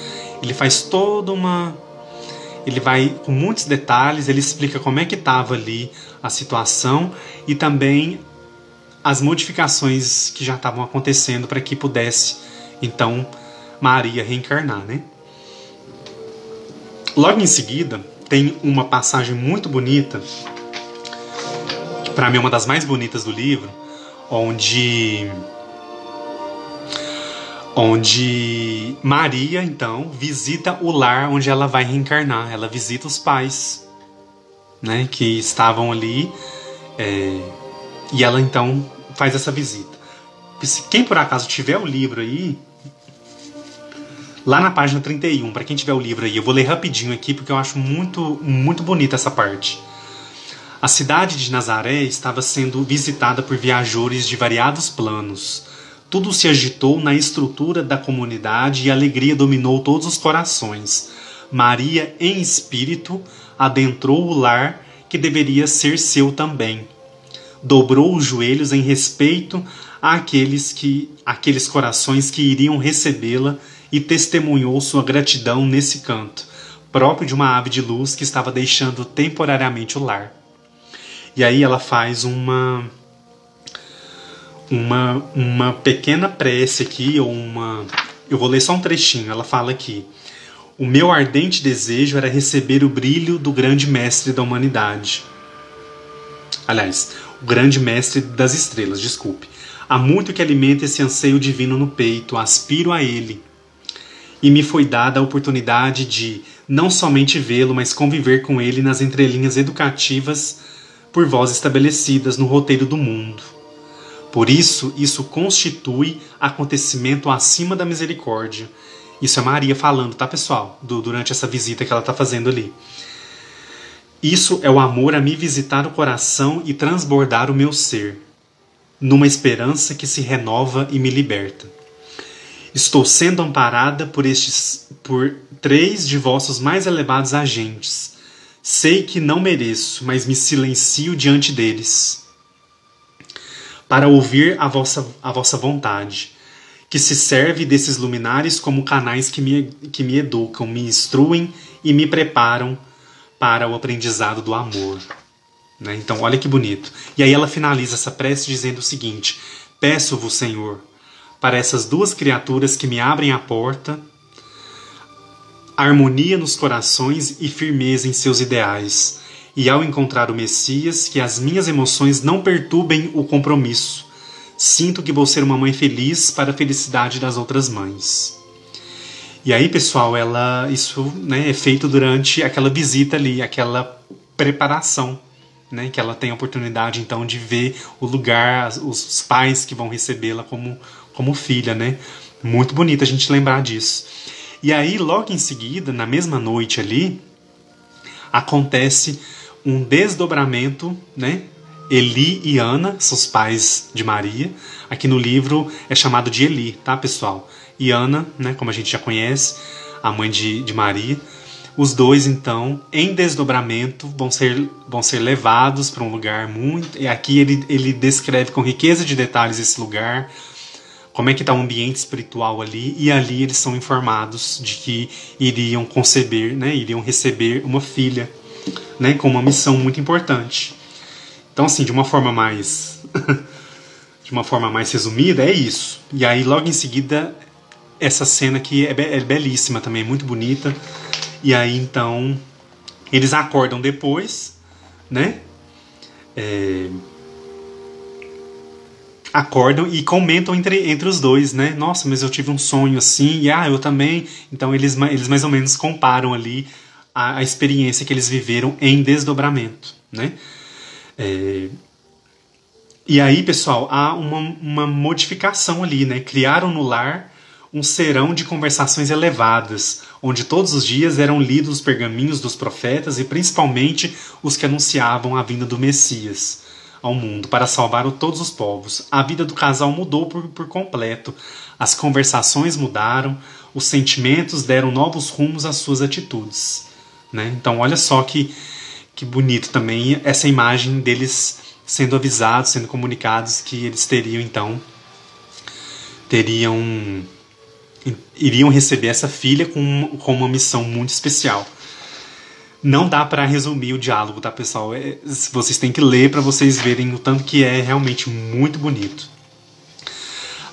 Ele faz toda uma ele vai com muitos detalhes, ele explica como é que estava ali a situação e também as modificações que já estavam acontecendo para que pudesse, então, Maria reencarnar, né? Logo em seguida, tem uma passagem muito bonita, que para mim é uma das mais bonitas do livro, onde Maria, então, visita o lar onde ela vai reencarnar. Ela visita os pais, né, que estavam ali, e ela, então, faz essa visita. Quem, por acaso, tiver o livro aí, lá na página 31, para quem tiver o livro aí, eu vou ler rapidinho aqui, porque eu acho muito, muito bonita essa parte. A cidade de Nazaré estava sendo visitada por viajores de variados planos. Tudo se agitou na estrutura da comunidade e a alegria dominou todos os corações. Maria, em espírito, adentrou o lar que deveria ser seu também. Dobrou os joelhos em respeito àqueles corações que iriam recebê-la e testemunhou sua gratidão nesse canto, próprio de uma ave de luz que estava deixando temporariamente o lar. E aí ela faz uma pequena prece aqui, eu vou ler só um trechinho. Ela fala aqui: o meu ardente desejo era receber o brilho do grande mestre da humanidade. Aliás, o grande mestre das estrelas, desculpe. Há muito que alimenta esse anseio divino no peito, aspiro a ele. E me foi dada a oportunidade de não somente vê-lo, mas conviver com ele nas entrelinhas educativas por vós estabelecidas no roteiro do mundo. Por isso constitui acontecimento acima da misericórdia. Isso é Maria falando, tá, pessoal? Durante essa visita que ela está fazendo ali. Isso é o amor a me visitar o coração e transbordar o meu ser, numa esperança que se renova e me liberta. Estou sendo amparada por 3 de vossos mais elevados agentes. Sei que não mereço, mas me silencio diante deles, para ouvir a vossa vontade, que se serve desses luminares como canais que me educam, me instruem e me preparam para o aprendizado do amor. Né? Então, olha que bonito. E aí ela finaliza essa prece dizendo o seguinte: peço-vos, Senhor, para essas 2 criaturas que me abrem a porta, harmonia nos corações e firmeza em seus ideais. E ao encontrar o Messias, que as minhas emoções não perturbem o compromisso. Sinto que vou ser uma mãe feliz para a felicidade das outras mães. E aí, pessoal, isso, né, é feito durante aquela visita ali, aquela preparação, né, que ela tem a oportunidade, então, de ver o lugar, os pais que vão recebê-la como filha, né? Muito bonito a gente lembrar disso. E aí, logo em seguida, na mesma noite ali, acontece um desdobramento, né? Eli e Ana são os pais de Maria. Aqui no livro é chamado de Eli, tá, pessoal? E Ana, né, como a gente já conhece, a mãe de Maria. Os dois, então, em desdobramento, vão ser levados para um lugar muito... E aqui ele descreve com riqueza de detalhes esse lugar, como é que está o ambiente espiritual ali, e ali eles são informados de que iriam conceber, né, iriam receber uma filha, né, com uma missão muito importante. Então, assim, de uma forma mais resumida, é isso. E aí, logo em seguida, essa cena aqui é belíssima também, muito bonita. E aí, então, eles acordam depois, né? Acordam e comentam entre os dois, né? Nossa, mas eu tive um sonho assim, e eu também. Então, eles mais ou menos comparam ali a experiência que eles viveram em desdobramento, né? E aí, pessoal, há uma modificação ali, né? Criaram no lar um serão de conversações elevadas, onde todos os dias eram lidos os pergaminhos dos profetas e principalmente os que anunciavam a vinda do Messias ao mundo para salvar todos os povos. A vida do casal mudou por completo. As conversações mudaram, os sentimentos deram novos rumos às suas atitudes, né? Então, olha só que bonito também essa imagem deles sendo avisados, sendo comunicados que eles iriam receber essa filha com uma missão muito especial. Não dá para resumir o diálogo, tá, pessoal? Vocês têm que ler para vocês verem o tanto que é realmente muito bonito.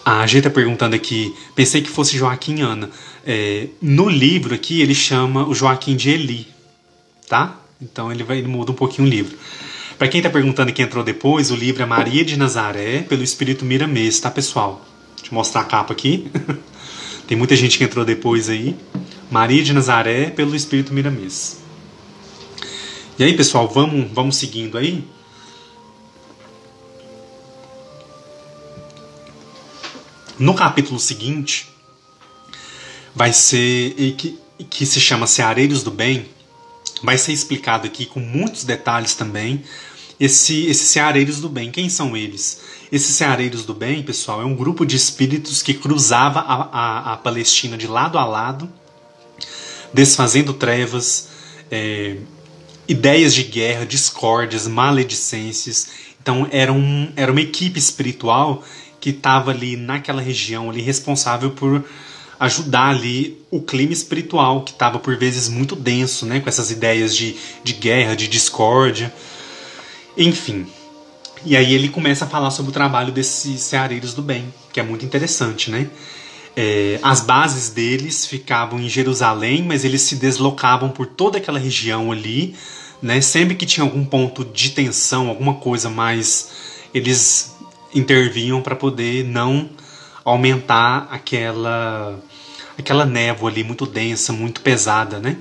A G tá perguntando aqui, pensei que fosse Joaquim e Ana. No livro aqui ele chama o Joaquim de Eli, tá? Então ele muda um pouquinho o livro. Para quem tá perguntando que entrou depois, o livro é Maria de Nazaré, pelo Espírito Miramês, tá, pessoal? Deixa eu mostrar a capa aqui. Tem muita gente que entrou depois aí. Maria de Nazaré, pelo Espírito Miramês. E aí, pessoal, vamos seguindo aí. No capítulo seguinte, vai ser, que se chama Ceareiros do Bem, vai ser explicado aqui com muitos detalhes também, esses Ceareiros do Bem. Quem são eles? Esses Ceareiros do Bem, pessoal, é um grupo de espíritos que cruzava a Palestina de lado a lado, desfazendo trevas, ideias de guerra, discórdias, maledicências. Então era uma equipe espiritual que estava ali naquela região ali, responsável por ajudar ali o clima espiritual, que estava por vezes muito denso, né, com essas ideias de guerra, de discórdia, enfim. E aí ele começa a falar sobre o trabalho desses Ceareiros do Bem, que é muito interessante, né? As bases deles ficavam em Jerusalém, mas eles se deslocavam por toda aquela região ali, né? Sempre que tinha algum ponto de tensão, alguma coisa mais, eles intervinham para poder não aumentar aquela névoa ali muito densa, muito pesada, né?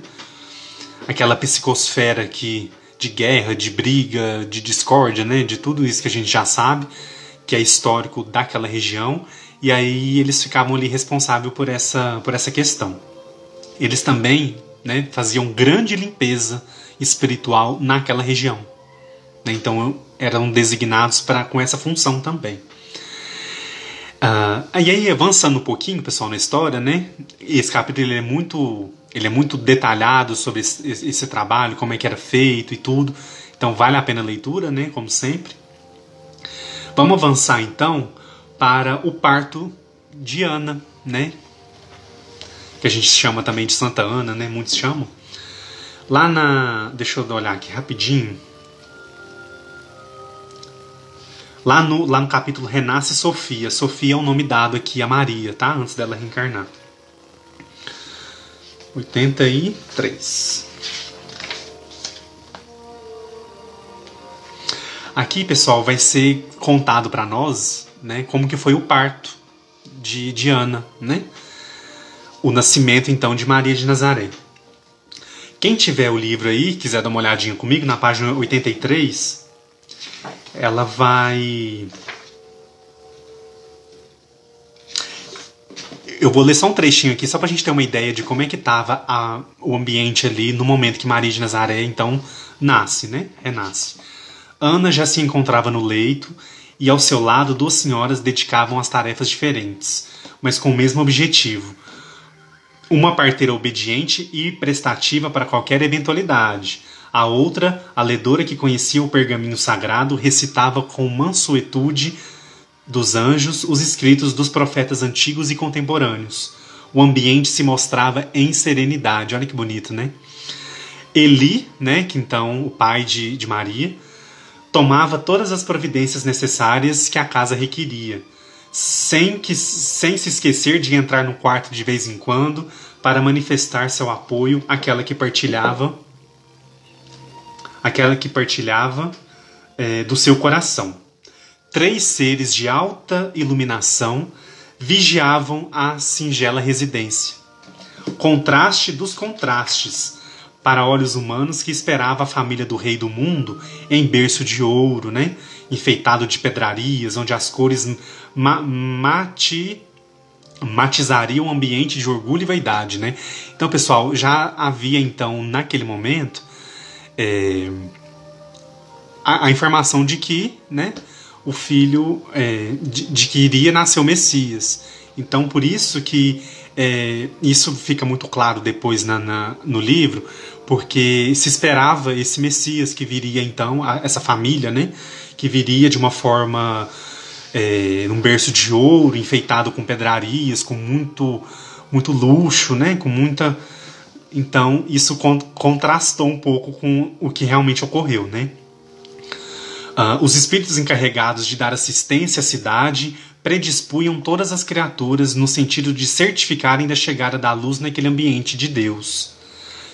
Aquela psicosfera de guerra, de briga, de discórdia, né? De tudo isso que a gente já sabe, que é histórico daquela região. E aí eles ficavam ali responsáveis por essa questão. Eles também, né, faziam grande limpeza espiritual naquela região. Então eram designados com essa função também. E aí, avançando um pouquinho, pessoal, na história, né? Esse capítulo ele é muito detalhado sobre esse trabalho, como é que era feito e tudo. Então vale a pena a leitura, né? Como sempre. Vamos avançar então para o parto de Ana, né? Que a gente chama também de Santa Ana, né? Muitos chamam. Deixa eu olhar aqui rapidinho. Lá no capítulo Renasce Sofia. Sofia é o nome dado aqui a Maria, tá? Antes dela reencarnar. 83. Aqui, pessoal, vai ser contado para nós, né, como que foi o parto de Ana, né? O nascimento, então, de Maria de Nazaré. Quem tiver o livro aí, quiser dar uma olhadinha comigo, na página 83... ela vai... Eu vou ler só um trechinho aqui, só pra gente ter uma ideia de como é que estava o ambiente ali no momento que Maria de Nazaré, então, nasce, né? Renasce. Ana já se encontrava no leito e ao seu lado 2 senhoras dedicavam as tarefas diferentes, mas com o mesmo objetivo. Uma parteira obediente e prestativa para qualquer eventualidade. A outra, a ledora que conhecia o pergaminho sagrado, recitava com mansuetude dos anjos os escritos dos profetas antigos e contemporâneos. O ambiente se mostrava em serenidade. Olha que bonito, né? Eli, né, que então o pai de Maria, tomava todas as providências necessárias que a casa requeria, sem se esquecer de entrar no quarto de vez em quando para manifestar seu apoio àquela que partilhava do seu coração. 3 seres de alta iluminação vigiavam a singela residência. Contraste dos contrastes, para olhos humanos que esperava a família do rei do mundo em berço de ouro, né? Enfeitado de pedrarias, onde as cores matizariam o ambiente de orgulho e vaidade, né? Então, pessoal, já havia então naquele momento a informação de que, né, o filho de que iria nascer o Messias. Então, por isso que isso fica muito claro depois no livro, porque se esperava esse Messias que viria então, essa família, né, que viria de uma forma num berço de ouro, enfeitado com pedrarias, com muito luxo, né, com muita... Então, isso contrastou um pouco com o que realmente ocorreu, né? Os espíritos encarregados de dar assistência à cidade predispunham todas as criaturas no sentido de certificarem da chegada da luz naquele ambiente de Deus.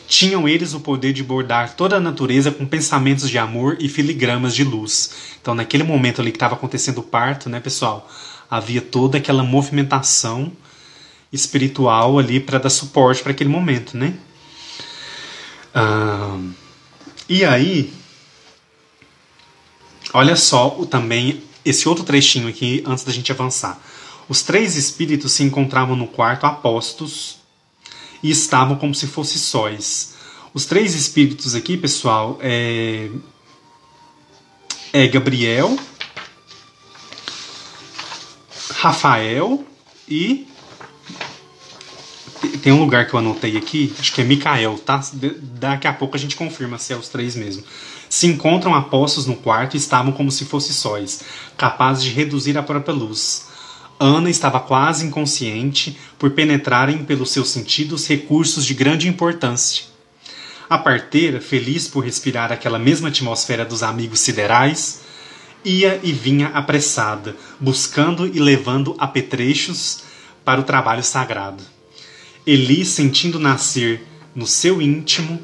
Tinham eles o poder de bordar toda a natureza com pensamentos de amor e filigramas de luz. Então, naquele momento ali que estava acontecendo o parto, né, pessoal? Havia toda aquela movimentação espiritual ali para dar suporte para aquele momento, né? E aí, olha só também esse outro trechinho aqui antes da gente avançar. Os 3 espíritos se encontravam no quarto apostos e estavam como se fossem sóis. Os 3 espíritos aqui, pessoal, é Gabriel, Rafael e tem um lugar que eu anotei aqui, acho que é Micael, tá? Daqui a pouco a gente confirma se é os 3 mesmo. Se encontram apostos no quarto e estavam como se fossem sóis, capazes de reduzir a própria luz. Ana estava quase inconsciente por penetrarem pelos seus sentidos recursos de grande importância. A parteira, feliz por respirar aquela mesma atmosfera dos amigos siderais, ia e vinha apressada, buscando e levando apetrechos para o trabalho sagrado. Eli, sentindo nascer no seu íntimo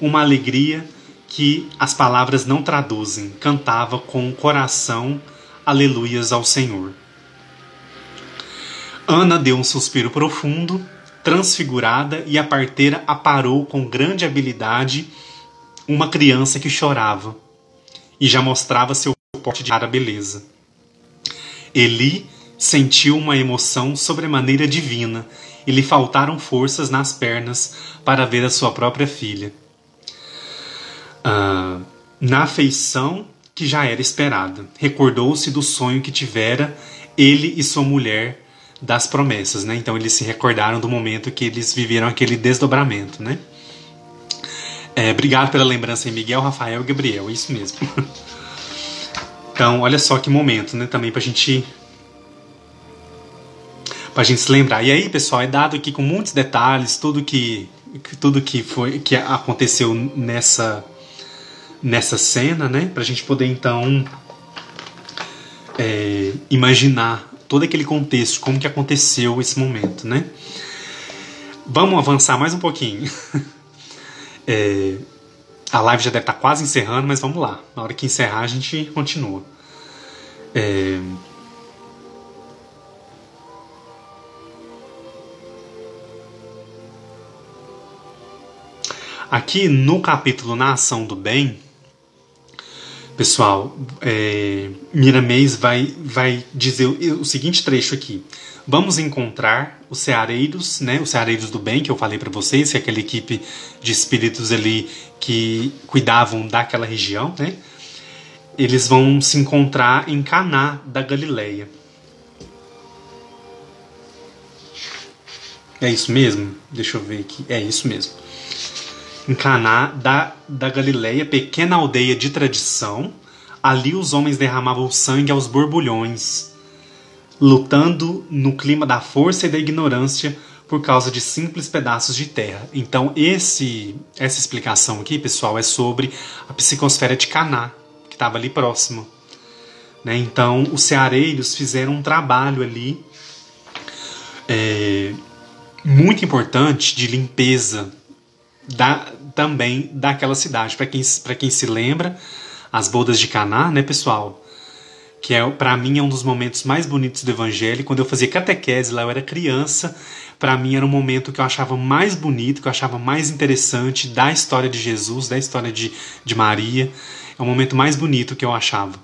uma alegria que as palavras não traduzem, cantava com o coração aleluias ao Senhor. Ana deu um suspiro profundo, transfigurada, e a parteira aparou com grande habilidade uma criança que chorava e já mostrava seu porte de rara beleza. Eli sentiu uma emoção sobremaneira divina e lhe faltaram forças nas pernas para ver a sua própria filha. Na afeição que já era esperada, recordou-se do sonho que tivera ele e sua mulher das promessas, né? Então eles se recordaram do momento que eles viveram aquele desdobramento, né? Obrigado pela lembrança aí, Miguel, Rafael e Gabriel, isso mesmo. Então, olha só que momento, né? Também pra gente se lembrar. E aí, pessoal, é dado aqui com muitos detalhes tudo que aconteceu nessa cena, né? Pra gente poder então imaginar todo aquele contexto, como que aconteceu esse momento, né? Vamos avançar mais um pouquinho. A live já deve estar quase encerrando, mas vamos lá. Na hora que encerrar, a gente continua. Aqui no capítulo Na Ação do Bem, pessoal, Miramês vai dizer o seguinte trecho aqui. Vamos encontrar os ceareiros, né, os ceareiros do bem, que eu falei para vocês, que é aquela equipe de espíritos ali que cuidavam daquela região, né? Eles vão se encontrar em Caná da Galileia. É isso mesmo? Deixa eu ver aqui. É isso mesmo. Em Caná da Galileia, pequena aldeia de tradição, ali os homens derramavam sangue aos borbulhões, lutando no clima da força e da ignorância por causa de simples pedaços de terra. Então essa explicação aqui, pessoal, é sobre a psicosfera de Caná, que estava ali próximo, né? Então os ceareiros fizeram um trabalho ali muito importante de limpeza também daquela cidade. Para quem se lembra, as bodas de Caná, né, pessoal? Que para mim é um dos momentos mais bonitos do Evangelho. Quando eu fazia catequese lá, eu era criança, para mim era um momento que eu achava mais bonito, que eu achava mais interessante da história de Jesus, da história de Maria. É o momento mais bonito que eu achava,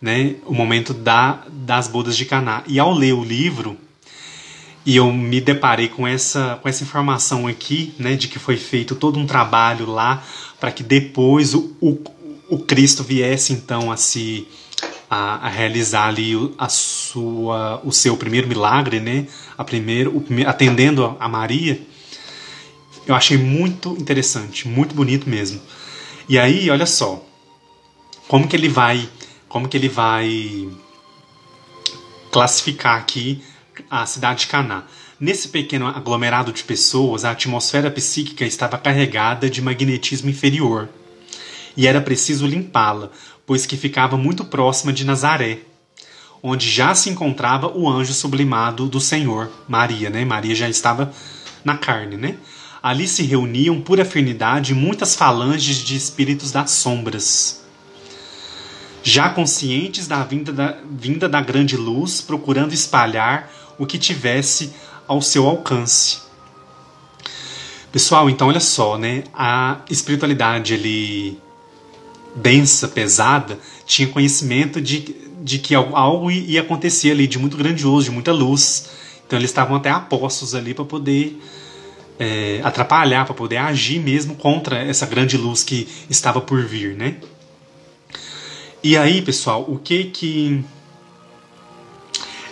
né? O momento das bodas de Caná. E ao ler o livro, e eu me deparei com essa informação aqui, né, de que foi feito todo um trabalho lá para que depois o Cristo viesse então a realizar ali o seu primeiro milagre, né, atendendo a Maria. Eu achei muito interessante, muito bonito mesmo. E aí, olha só, como que ele vai classificar aqui a cidade de Caná. Nesse pequeno aglomerado de pessoas, a atmosfera psíquica estava carregada de magnetismo inferior. E era preciso limpá-la, pois que ficava muito próxima de Nazaré, onde já se encontrava o anjo sublimado do Senhor, Maria, né? Maria já estava na carne, né? Ali se reuniam, por afinidade, muitas falanges de espíritos das sombras, já conscientes da vinda da grande luz, procurando espalhar o que tivesse ao seu alcance. Pessoal, então olha só, né? A espiritualidade ali densa, pesada, tinha conhecimento de que algo ia acontecer ali de muito grandioso, de muita luz. Então eles estavam até apostos ali para poder atrapalhar, para poder agir mesmo contra essa grande luz que estava por vir, né? E aí, pessoal,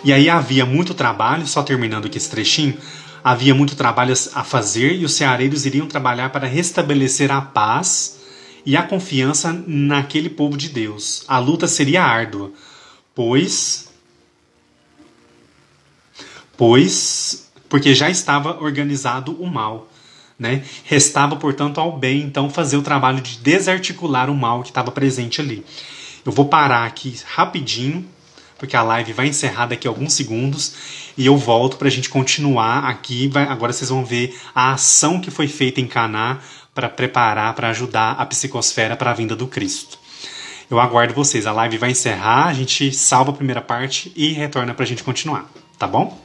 E aí havia muito trabalho, só terminando aqui esse trechinho, havia muito trabalho a fazer e os ceareiros iriam trabalhar para restabelecer a paz e a confiança naquele povo de Deus. A luta seria árdua, porque já estava organizado o mal, né? Restava, portanto, ao bem, então, fazer o trabalho de desarticular o mal que estava presente ali. Eu vou parar aqui rapidinho, porque a live vai encerrar daqui a alguns segundos, e eu volto para a gente continuar aqui. Agora vocês vão ver a ação que foi feita em Caná para preparar, para ajudar a psicosfera para a vinda do Cristo. Eu aguardo vocês, a live vai encerrar, a gente salva a primeira parte e retorna para a gente continuar, tá bom?